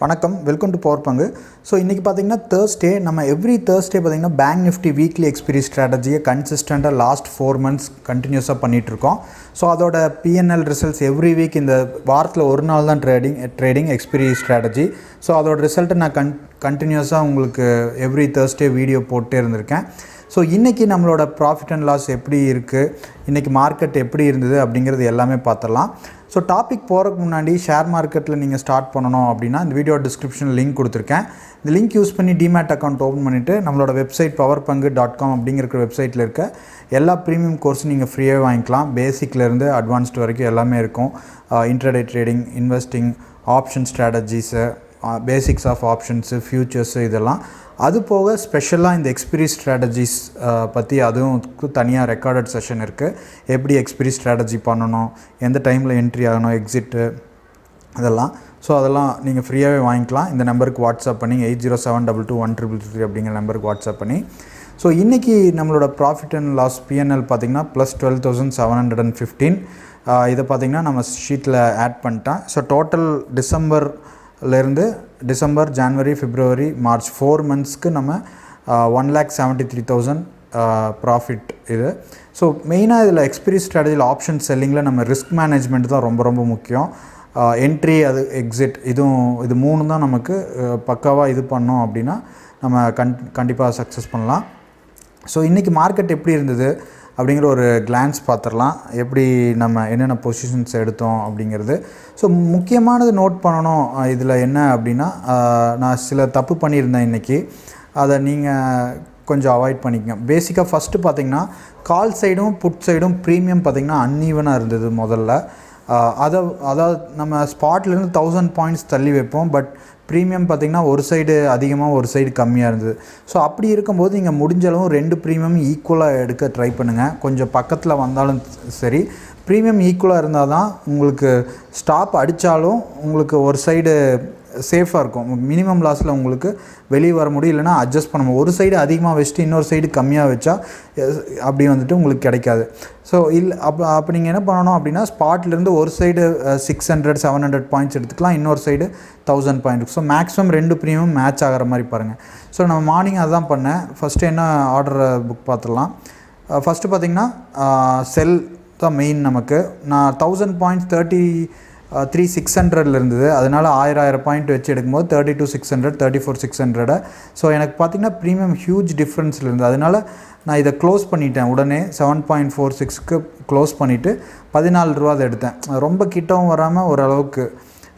வணக்கம், welcome to Powerpangu. So இன்றைக்கி பார்த்தீங்கன்னா Thursday, நம்ம எவ்ரி Thursday பார்த்தீங்கன்னா Banknifty வீக்லி எக்ஸ்பீரி ஸ்ட்ராட்டஜியை கன்சிஸ்டண்ட்டாக லாஸ்ட் 4 months கண்டினியூஸாக பண்ணிகிட்ருக்கோம். ஸோ அதோட பிஎன்எல் ரிசல்ட்ஸ் எவ்ரி வீக் இந்த வாரத்தில் ஒரு நாள் தான் ட்ரேடிங் எக்ஸ்பீரி ஸ்ட்ராட்டஜி. ஸோ அதோட ரிசல்ட்டை நான் கண்டினியூஸாக உங்களுக்கு எவ்ரி Thursday வீடியோ போட்டே இருந்திருக்கேன். ஸோ இன்றைக்கி நம்மளோட ப்ராஃபிட் அண்ட் லாஸ் எப்படி இருக்குது, இன்றைக்கி மார்க்கெட் எப்படி இருந்தது அப்படிங்கிறது எல்லாமே பார்த்துடலாம். ஸோ டாபிக் போகிறதுக்கு முன்னாடி ஷேர் மார்க்கெட்டில் நீங்கள் ஸ்டார்ட் பண்ணணும் அப்படின்னா இந்த வீடியோ டிஸ்கிரிப்ஷனில் லிங்க் கொடுத்துருக்கேன். இந்த லிங்க் யூஸ் பண்ணி DEMAT அக்கௌண்ட் ஓப்பன் பண்ணிவிட்டு நம்மளோட வெப்சைட் powerpangu.com அப்படிங்கிற வெப்சைட்டில் இருக்க எல்லா ப்ரீமியம் கோர்ஸும் நீங்கள் ஃப்ரீயாக வாங்கிக்கலாம். பேசிக்லேருந்து அட்வான்ஸ்டு வரைக்கும் எல்லாமே இருக்கும். Intraday trading, investing, option strategies, basics of options, futures, இதெல்லாம். அது போக ஸ்பெஷலாக இந்த எக்ஸ்பீரி ஸ்ட்ராட்டஜிஸ் பற்றி அதுவும் தனியாக ரெக்கார்டட் செஷன் இருக்குது. எப்படி எக்ஸ்பீரி ஸ்ட்ராட்டஜி பண்ணணும், எந்த டைமில் என்ட்ரி ஆகணும், எக்ஸிட்டு, அதெல்லாம். ஸோ அதெல்லாம் நீங்கள் ஃப்ரீயாகவே வாங்கிக்கலாம். இந்த நம்பருக்கு வாட்ஸ்அப் பண்ணி 80722133 அப்படிங்கிற நம்பருக்கு வாட்ஸ்அப் பண்ணி. ஸோ இன்றைக்கி நம்மளோட ப்ராஃபிட் அண்ட் லாஸ் பிஎன்எல் பார்த்திங்கன்னா ப்ளஸ் 12,715. இதை பார்த்திங்கன்னா நம்ம ஷீட்டில் ஆட் பண்ணிட்டேன். ஸோ டோட்டல் டிசம்பர், ஜனவரி, பிப்ரவரி, மார்ச் 4 monthsக்கு நம்ம 1,73,000 ப்ராஃபிட் இது. ஸோ மெயினாக இதில் எக்ஸ்பீரி ஸ்ட்ராட்டஜியில் ஆப்ஷன் செல்லிங்கில் நம்ம ரிஸ்க் மேனேஜ்மெண்ட் தான் ரொம்ப ரொம்ப முக்கியம். என்ட்ரி, அது எக்ஸிட், இது மூணு தான் நமக்கு பக்காவாக இது பண்ணோம் அப்படின்னா நம்ம கண்டிப்பாக சக்ஸஸ் பண்ணலாம். ஸோ இன்றைக்கி மார்க்கெட் எப்படி இருந்தது அப்படிங்கிற ஒரு கிளான்ஸ் பார்த்துடலாம். எப்படி நம்ம என்னென்ன பொசிஷன்ஸ் எடுத்தோம் அப்படிங்கிறது. ஸோ முக்கியமானது நோட் பண்ணணும் இதில் என்ன அப்படின்னா, நான் சில தப்பு பண்ணியிருந்தேன் இன்றைக்கி. அதை நீங்கள் கொஞ்சம் அவாய்ட் பண்ணிக்கங்க. பேசிக்காக ஃபஸ்ட்டு பார்த்திங்கன்னா கால் சைடும் புட் சைடும் ப்ரீமியம் பார்த்திங்கன்னா அன்ஈவனாக இருந்தது முதல்ல. அதாவது நம்ம ஸ்பாட்லேருந்து 1000 points தள்ளி வைப்போம். பட் ப்ரீமியம் பார்த்திங்கன்னா ஒரு சைடு அதிகமாக ஒரு சைடு கம்மியாக இருந்தது. ஸோ அப்படி இருக்கும்போது நீங்கள் முடிஞ்சளவும் 2 ப்ரீமியம் ஈக்குவலாக எடுக்க ட்ரை பண்ணுங்கள். கொஞ்சம் பக்கத்தில் வந்தாலும் சரி, ப்ரீமியம் ஈக்குவலாக இருந்தால் தான் உங்களுக்கு ஸ்டாப் அடித்தாலும் உங்களுக்கு ஒரு சைடு சேஃபாக இருக்கும். மினிமம் லாஸில் உங்களுக்கு வெளியே வர முடியும், இல்லைனா அட்ஜஸ்ட் பண்ண முடியும். ஒரு சைடு அதிகமாக வச்சுட்டு இன்னொரு சைடு கம்மியாக வச்சா அப்படி வந்துட்டு உங்களுக்கு கிடைக்காது. ஸோ அப்போ நீங்கள் என்ன பண்ணணும் அப்படின்னா, ஸ்பாட்லேருந்து ஒரு சைடு 600-700 points எடுத்துக்கலாம், இன்னொரு side 1000 points. So maximum 2 premium match ஆகிற மாதிரி பாருங்கள். ஸோ நம்ம மார்னிங் அதுதான் பண்ணேன். ஃபஸ்ட்டு என்ன ஆர்டர் புக் பார்த்துடலாம். ஃபஸ்ட்டு பார்த்திங்கன்னா செல் தான் மெயின். நமக்கு நான் 1000 points 33,600 இருந்தது. அதனால் 1000 பாயிண்ட் வச்சு எடுக்கும்போது 32,600, 34,600. ஸோ எனக்கு பார்த்திங்கன்னா ப்ரீமியம் ஹியூஜ் டிஃப்ரென்ஸில் இருந்தது. அதனால் நான் இதை க்ளோஸ் பண்ணிட்டேன். உடனே 7.46க்கு க்ளோஸ் பண்ணிவிட்டு 14 ரூபா அதை எடுத்தேன். ரொம்ப கிட்டவும் வராமல் ஓரளவுக்கு.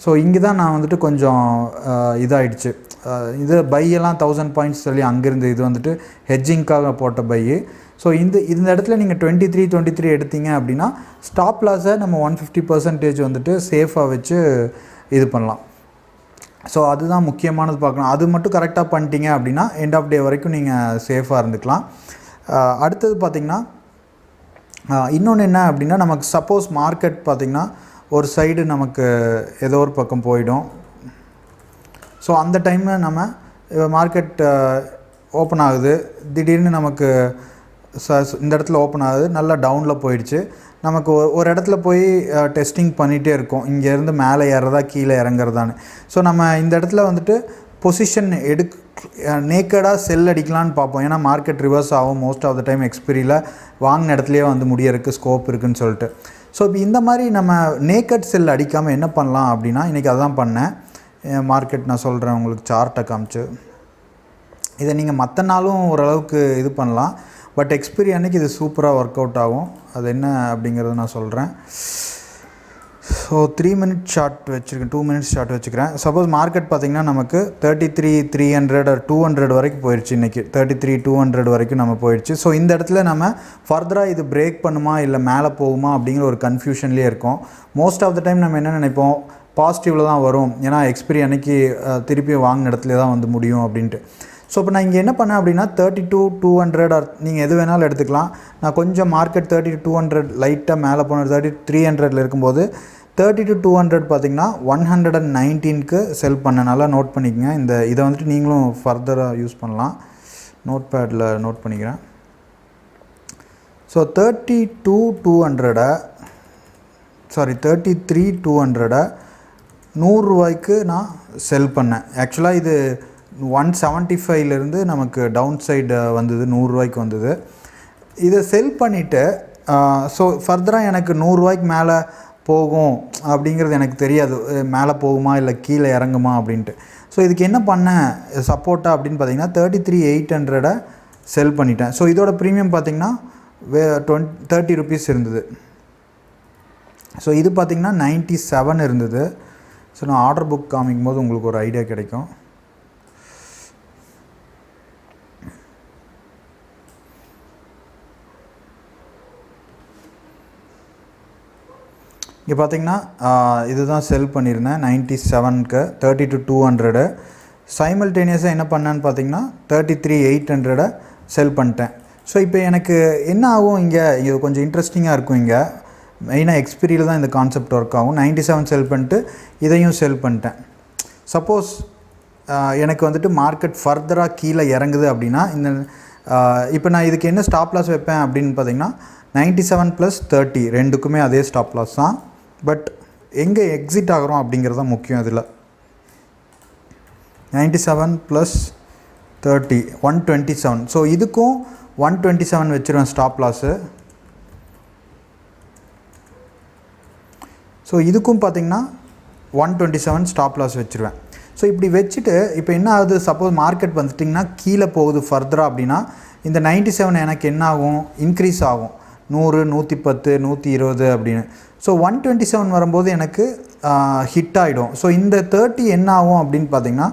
ஸோ இங்கே தான் நான் வந்துட்டு கொஞ்சம் இதாகிடுச்சு. இது பையெல்லாம் 1000 points சொல்லி அங்கேருந்து இது வந்துட்டு ஹெட்ஜிங்காக போட்ட பையு. ஸோ இந்த இடத்துல நீங்கள் 23 எடுத்தீங்க அப்படின்னா ஸ்டாப் லாஸை நம்ம 150% வந்துட்டு சேஃபாக வச்சு இது பண்ணலாம். ஸோ அதுதான் முக்கியமானது பார்க்கணும். அது மட்டும் கரெக்டாக பண்ணிட்டீங்க அப்படின்னா எண்ட் ஆஃப் டே வரைக்கும் நீங்கள் சேஃபாக இருந்துக்கலாம். அடுத்தது பார்த்திங்கன்னா இன்னொன்று என்ன அப்படின்னா, நமக்கு சப்போஸ் மார்க்கெட் பார்த்திங்கன்னா ஒரு சைடு நமக்கு ஏதோ ஒரு பக்கம் போயிடும். ஸோ அந்த டைமில் நம்ம மார்க்கெட் ஓப்பன் ஆகுது, திடீர்னு நமக்கு இந்த இடத்துல ஓப்பன் ஆகுது, நல்லா டவுனில் போயிடுச்சு. நமக்கு ஒரு இடத்துல போய் டெஸ்டிங் பண்ணிகிட்டே இருக்கும், இங்கேருந்து மேலே ஏறதா கீழே இறங்குறதான்னு. ஸோ நம்ம இந்த இடத்துல வந்துட்டு பொசிஷன் நேக்கடாக செல் அடிக்கலான்னு பார்ப்போம். ஏன்னா மார்க்கெட் ரிவர்ஸ் ஆகும் மோஸ்ட் ஆஃப் த டைம். எக்ஸ்பீரியில் வாங்கின இடத்துலையே வந்து முடியறதுக்கு ஸ்கோப் இருக்குதுன்னு சொல்லிட்டு. ஸோ இப்போ இந்த மாதிரி நம்ம நேக்கட் செல் அடிக்காமல் என்ன பண்ணலாம் அப்படின்னா, இன்றைக்கி அதான் பண்ணேன். மார்க்கெட் நான் சொல்கிறேன் உங்களுக்கு, சார்ட்டை காமிச்சு. இதை நீங்கள் மற்ற நாளும் ஓரளவுக்கு இது பண்ணலாம். பட் எக்ஸ்பீரி அன்றைக்கி இது சூப்பராக ஒர்க் அவுட் ஆகும். அது என்ன அப்படிங்கிறத நான் சொல்கிறேன். ஸோ 3 minute ஷார்ட் வச்சுருக்கேன், 2 minutes ஷார்ட் வச்சுக்கிறேன். சப்போஸ் மார்க்கெட் பார்த்திங்கன்னா நமக்கு 33,300 or 200 வரைக்கும் போயிடுச்சு. இன்றைக்கி 33,200 வரைக்கும் நம்ம போயிடுச்சு. ஸோ இந்த இடத்துல நம்ம ஃபர்தராக இது பிரேக் பண்ணுமா இல்லை மேலே போகுமா அப்படிங்கிற ஒரு கன்ஃபியூஷன்லேயே இருக்கும். மோஸ்ட் ஆஃப் த டைம் நம்ம என்ன நினைப்போம், பாசிட்டிவில் தான் வரும், ஏன்னா எக்ஸ்பீரி அன்றைக்கி திருப்பி வாங்கின இடத்துல தான் வந்து முடியும் அப்படின்ட்டு. ஸோ இப்போ நான் இங்கே என்ன பண்ணேன் அப்படின்னா 32,200 or நீங்கள் எது வேணாலும் எடுத்துக்கலாம். நான் கொஞ்சம் மார்க்கெட் 32,200 லைட்டாக மேலே போன 3300 இருக்கும்போது 32,200 பார்த்திங்கன்னா 119க்கு செல் பண்ணனால நோட் பண்ணிக்கங்க. இதை வந்துட்டு நீங்களும் ஃபர்தராக யூஸ் பண்ணலாம். நோட் பேடில் நோட் பண்ணிக்கிறேன். ஸோ 33,200 100 ரூபாய்க்கு நான் செல் பண்ணேன். ஆக்சுவலாக இது 175லேருந்து நமக்கு டவுன் சைடு வந்தது, 100 ரூபாய்க்கு வந்தது. இதை செல் பண்ணிவிட்டு ஸோ ஃபர்தராக எனக்கு 100 ரூபாய்க்கு மேலே போகும் அப்படிங்கிறது எனக்கு தெரியாது, மேலே போகுமா இல்லை கீழே இறங்குமா அப்படின்ட்டு. ஸோ இதுக்கு என்ன பண்ணேன் சப்போர்ட்டாக அப்படின்னு பார்த்தீங்கன்னா 33,800 செல் பண்ணிட்டேன். ஸோ இதோட ப்ரீமியம் பார்த்திங்கன்னா 30 ருபீஸ் இருந்தது. ஸோ இது பார்த்திங்கன்னா 97 இருந்தது. ஸோ நான் ஆர்டர் புக் காமிக்கும் போது உங்களுக்கு ஒரு ஐடியா கிடைக்கும். இங்கே பார்த்திங்கன்னா இதுதான் செல் பண்ணியிருந்தேன் 97க்கு 32,200. சைமல்டேனியஸாக என்ன பண்ணேன்னு பார்த்தீங்கன்னா 33,800 செல் பண்ணிட்டேன். ஸோ இப்போ எனக்கு என்ன ஆகும், இங்கே இது கொஞ்சம் இன்ட்ரெஸ்டிங்காக இருக்கும். இங்கே மெயினாக எக்ஸ்பீரியில் தான் இந்த கான்செப்ட் ஒர்க் ஆகும். 97 செல் பண்ணிட்டு இதையும் செல் பண்ணிட்டேன். சப்போஸ் எனக்கு வந்துட்டு மார்க்கெட் ஃபர்தராக கீழே இறங்குது அப்படின்னா இந்த இப்போ நான் இதுக்கு என்ன ஸ்டாப் லாஸ் வைப்பேன் அப்படின்னு பார்த்தீங்கன்னா 97 + 30 ரெண்டுக்குமே அதே ஸ்டாப் லாஸ் தான். பட் எங்கே எக்ஸிட் ஆகிறோம் அப்படிங்கிறது தான் முக்கியம். இதில் 97 + 30 127. ஸோ இதுக்கும் 127 வச்சுருவேன் ஸ்டாப் லாஸு. ஸோ இதுக்கும் பார்த்திங்கன்னா 127 ஸ்டாப் லாஸ் வச்சுருவேன். ஸோ இப்படி வச்சுட்டு இப்போ என்ன ஆகுது, சப்போஸ் மார்க்கெட் வந்துட்டிங்கன்னா கீழே போகுது ஃபர்தராக அப்படின்னா இந்த 97 எனக்கு என்ன ஆகும், இன்க்ரீஸ் ஆகும் 100, 110, 120 அப்படின்னு. ஸோ 127 வரும்போது எனக்கு ஹிட் ஆகிடும். ஸோ இந்த 30 என்ன ஆகும் அப்படின்னு பார்த்திங்கன்னா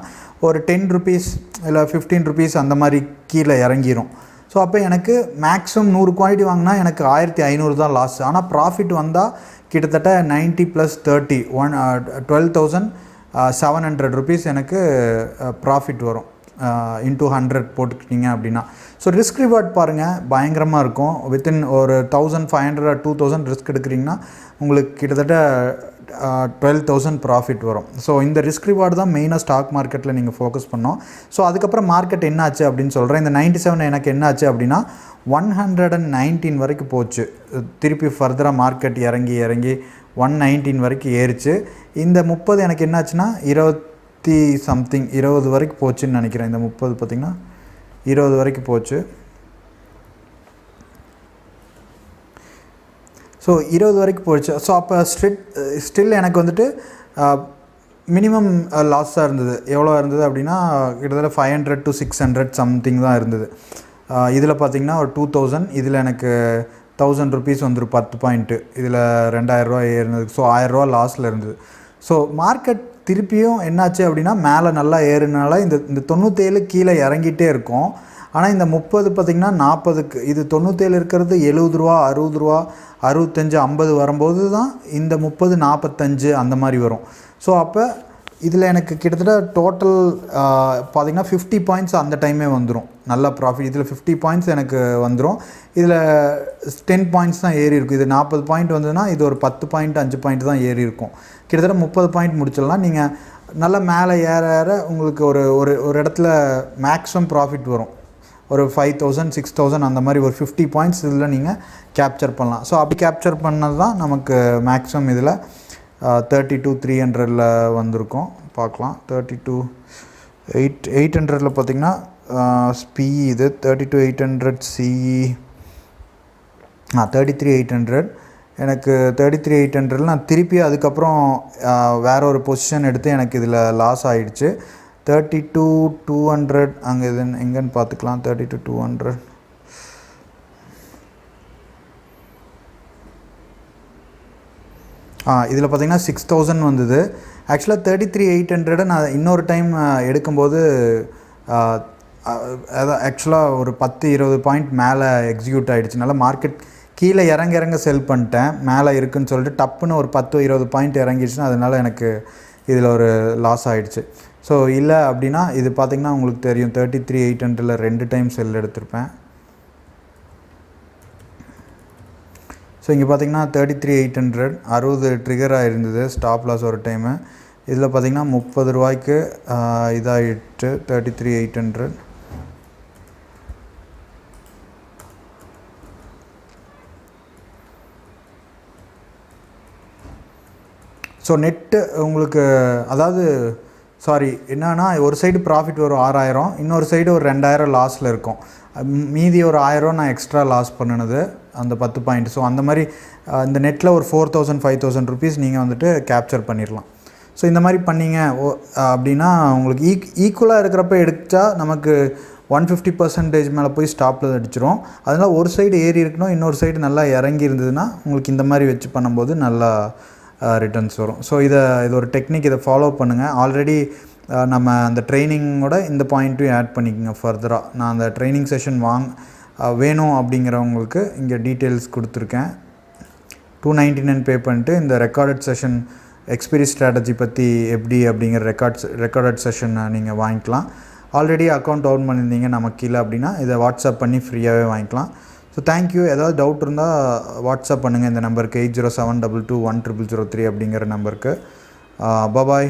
ஒரு 10 ருபீஸ் இல்லை 15 ருபீஸ் அந்த மாதிரி கீழே இறங்கிடும். ஸோ அப்போ எனக்கு மேக்ஸிமம் 100 குவான்டிட்டி வாங்கினா எனக்கு 1500 தான் லாஸ். ஆனால் ப்ராஃபிட் வந்தால் கிட்டத்தட்ட 90 + 30 12,700 ருபீஸ் எனக்கு ப்ராஃபிட் வரும். இன்ட்டு 100 போட்டுக்கிட்டீங்க அப்படின்னா. ஸோ ரிஸ்க் ரிவார்ட் பாருங்கள் பயங்கரமாக இருக்கும். வித்தின் ஒரு 1500 or 2000 ரிஸ்க் எடுக்கிறீங்கன்னா உங்களுக்கு கிட்டத்தட்ட 12,000 ப்ராஃபிட் வரும். ஸோ இந்த ரிஸ்க் ரிவார்டு தான் மெயினாக ஸ்டாக் மார்க்கெட்டில் நீங்கள் ஃபோக்கஸ் பண்ணோம். ஸோ அதுக்கப்புறம் மார்க்கெட் என்ன ஆச்சு அப்படின்னு சொல்கிறேன். இந்த 97 எனக்கு என்ன ஆச்சு அப்படின்னா 119 வரைக்கும் போச்சு. திருப்பி ஃபர்தராக மார்க்கெட் இறங்கி 119 வரைக்கும் ஏறிச்சு. இந்த 30 எனக்கு என்னாச்சுன்னா 20 வரைக்கும் போச்சுன்னு நினைக்கிறேன். இந்த 30 பார்த்திங்கன்னா 20 வரைக்கும் போச்சு. ஸோ 20 வரைக்கும் போயிடுச்சு. ஸோ அப்போ ஸ்டில் எனக்கு வந்துட்டு மினிமம் லாஸாக இருந்தது. எவ்வளோ இருந்தது அப்படின்னா கிட்டத்தட்ட 500 to 600 சம்திங் தான் இருந்தது. இதில் பார்த்திங்கன்னா ஒரு 2000, இதில் எனக்கு 1000 ருபீஸ் வந்துடும் 10 பாயிண்ட்டு. இதில் 2000 ரூபா ஏறினது. ஸோ 1000 ரூபா லாஸில் இருந்தது. ஸோ மார்க்கெட் திருப்பியும் என்னாச்சு அப்படின்னா மேலே நல்லா ஏறுனால இந்த 97 கீழே இறங்கிட்டே இருக்கும். ஆனால் இந்த 30 பார்த்திங்கன்னா 40க்கு, இது 97 இருக்கிறது 70 ரூபா 60 ரூபா 65 50 வரும்போது தான் இந்த 30 45 அந்த மாதிரி வரும். ஸோ அப்போ இதில் எனக்கு கிட்டத்தட்ட டோட்டல் பார்த்திங்கன்னா 50 பாயிண்ட்ஸ் அந்த டைமே வந்துடும். நல்ல ப்ராஃபிட். இதில் 50 பாயிண்ட்ஸ் எனக்கு வந்துடும். இதில் 10 பாயிண்ட்ஸ் தான் ஏறி இருக்கும். இது 40 பாயிண்ட் வந்ததுன்னா இது ஒரு 10 பாயிண்ட் 5 பாயிண்ட் தான் ஏறி இருக்கும். கிட்டத்தட்ட 30 பாயிண்ட் முடிச்சிடலாம். நீங்கள் நல்லா மேலே ஏற உங்களுக்கு ஒரு இடத்துல மேக்ஸிமம் ப்ராஃபிட் வரும். ஒரு 5000 6000 அந்த மாதிரி ஒரு 50 பாயிண்ட்ஸ் இதில் நீங்கள் கேப்சர் பண்ணலாம். ஸோ அப்படி கேப்சர் பண்ணது தான் நமக்கு மேக்ஸிமம் இதில் 32,300 வந்திருக்கும். பார்க்கலாம் 32,800 பார்த்திங்கன்னா PE இது 32,800 CE 33,800. எனக்கு 33,800 நான் திருப்பி அதுக்கப்புறம் வேற ஒரு பொசிஷன் எடுத்து எனக்கு இதில் லாஸ் ஆகிடுச்சு. 32,200 அங்கே இது எங்கன்னு பார்த்துக்கலாம். 32,200 இதில் பார்த்திங்கன்னா 6,000 வந்தது. ஆக்சுவலாக 33,800 நான் இன்னொரு டைம் எடுக்கும்போது அதான் ஆக்சுவலாக ஒரு 10-20 பாயிண்ட் மேலே எக்ஸிக்யூட் ஆகிடுச்சுனால மார்க்கெட் கீழே இறங்க செல் பண்ணிட்டேன். மேலே இருக்குதுன்னு சொல்லிட்டு டப்புன்னு ஒரு 10-20 பாயிண்ட் இறங்கிடுச்சுன்னா அதனால் எனக்கு இதில் ஒரு லாஸ் ஆகிடுச்சு. ஸோ இல்லை அப்படின்னா இது பார்த்திங்கன்னா உங்களுக்கு தெரியும் 33,800 2 டைம் செல் எடுத்திருப்பேன். ஸோ இங்கே பார்த்திங்கன்னா 33,800 60 ட்ரிகராக இருந்தது ஸ்டாப் லாஸ் ஒரு டைமு. இதில் பார்த்திங்கன்னா 30 ரூபாய்க்கு இதாகிட்டு 33,800. ஸோ நெட்டு உங்களுக்கு அதாவது சாரி என்னன்னா ஒரு சைடு ப்ராஃபிட் ஒரு 6000, இன்னொரு சைடு ஒரு 2000 லாஸில் இருக்கும். மீதி ஒரு 1000 நான் எக்ஸ்ட்ரா லாஸ் பண்ணினது அந்த 10 பாயிண்ட். ஸோ அந்த மாதிரி இந்த நெட்டில் ஒரு 4000 5000 ருபீஸ் நீங்கள் வந்துட்டு கேப்சர் பண்ணிடலாம். ஸோ இந்த மாதிரி பண்ணிங்க அப்படின்னா உங்களுக்கு ஈக்குவலாக இருக்கிறப்ப எடுத்தா நமக்கு 150% மேலே போய் ஸ்டாப்பில் அடிச்சிடும். அதனால் ஒரு சைடு ஏறி இருக்கணும், இன்னொரு சைடு நல்லா இறங்கி இருந்ததுன்னா உங்களுக்கு இந்த மாதிரி வச்சு பண்ணும்போது நல்லா ரிட்டர்ன்ஸ் வரும். ஸோ இது ஒரு டெக்னிக், இதை ஃபாலோ பண்ணுங்கள். ஆல்ரெடி நம்ம அந்த ட்ரைனிங்கோட இந்த பாயிண்ட்டையும் ஆட் பண்ணிக்கோங்க ஃபர்தராக. நான் அந்த ட்ரைனிங் செஷன் வேணும் அப்படிங்கிறவங்களுக்கு இங்கே டீட்டெயில்ஸ் கொடுத்துருக்கேன். 299 பே பண்ணிட்டு இந்த ரெக்கார்டட் செஷன் எக்ஸ்பீரி ஸ்ட்ராட்டஜி பற்றி எப்படி அப்படிங்கிற ரெக்கார்டட் செஷனை நீங்கள் வாங்கிக்கலாம். ஆல்ரெடி அக்கௌண்ட் ஓப்பன் பண்ணியிருந்தீங்க நமக்கு கீழே அப்படின்னா இதை வாட்ஸ்அப் பண்ணி ஃப்ரீயாகவே வாங்கிக்கலாம். So thank you. ஏதாவது டவுட் இருந்தால் வாட்ஸ்அப் பண்ணுங்கள் இந்த நம்பருக்கு 8072210003 அப்படிங்கிற நம்பருக்கு. பாய்.